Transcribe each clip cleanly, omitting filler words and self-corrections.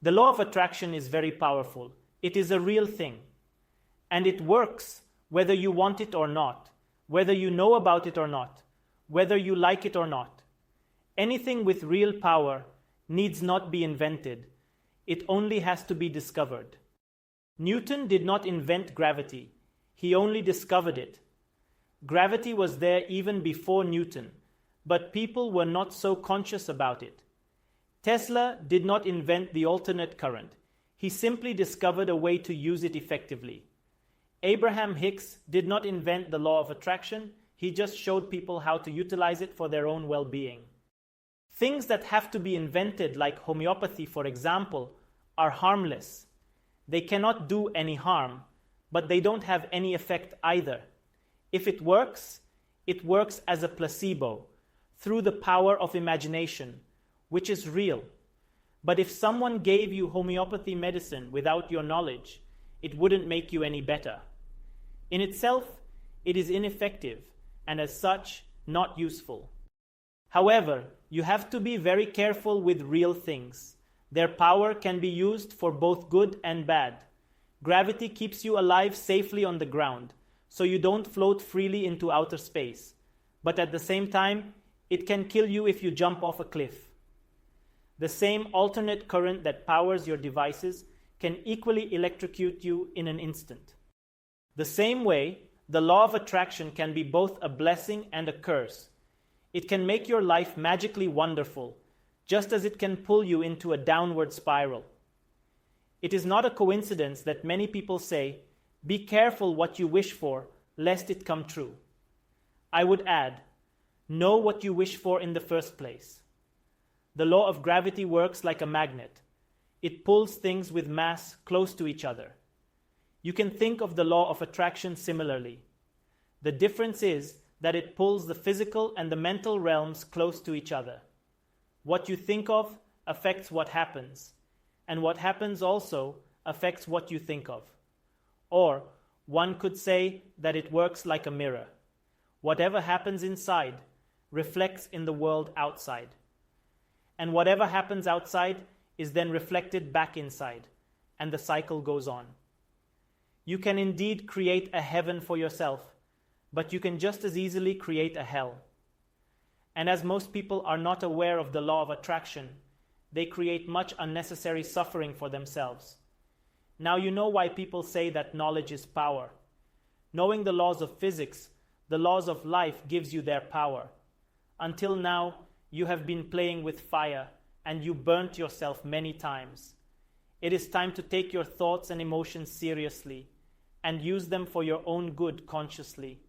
The law of attraction is very powerful. It is a real thing. And it works whether you want it or not, whether you know about it or not, whether you like it or not. Anything with real power needs not be invented. It only has to be discovered. Newton did not invent gravity. He only discovered it. Gravity was there even before Newton, but people were not so conscious about it. Tesla did not invent the alternate current. He simply discovered a way to use it effectively. Abraham Hicks did not invent the law of attraction. He just showed people how to utilize it for their own well-being. Things that have to be invented, like homeopathy, for example, are harmless. They cannot do any harm, but they don't have any effect either. If it works as a placebo, through the power of imagination, which is real. But if someone gave you homeopathy medicine without your knowledge, it wouldn't make you any better. In itself, it is ineffective, and as such, not useful. However, you have to be very careful with real things. Their power can be used for both good and bad. Gravity keeps you alive safely on the ground, so you don't float freely into outer space. But at the same time, it can kill you if you jump off a cliff. The same alternate current that powers your devices can equally electrocute you in an instant. The same way, the law of attraction can be both a blessing and a curse. It can make your life magically wonderful, just as it can pull you into a downward spiral. It is not a coincidence that many people say, "Be careful what you wish for, lest it come true." I would add, know what you wish for in the first place. The law of gravity works like a magnet. It pulls things with mass close to each other. You can think of the law of attraction similarly. The difference is that it pulls the physical and the mental realms close to each other. What you think of affects what happens, and what happens also affects what you think of. Or, one could say that it works like a mirror. Whatever happens inside reflects in the world outside. And whatever happens outside is then reflected back inside, and the cycle goes on. You can indeed create a heaven for yourself, but you can just as easily create a hell. And as most people are not aware of the law of attraction, they create much unnecessary suffering for themselves. Now you know why people say that knowledge is power. Knowing the laws of physics, the laws of life gives you their power. Until now, you have been playing with fire, and you burnt yourself many times. It is time to take your thoughts and emotions seriously, and use them for your own good consciously.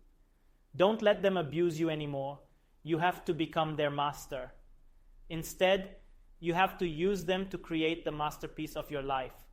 Don't let them abuse you anymore. You have to become their master. Instead, you have to use them to create the masterpiece of your life.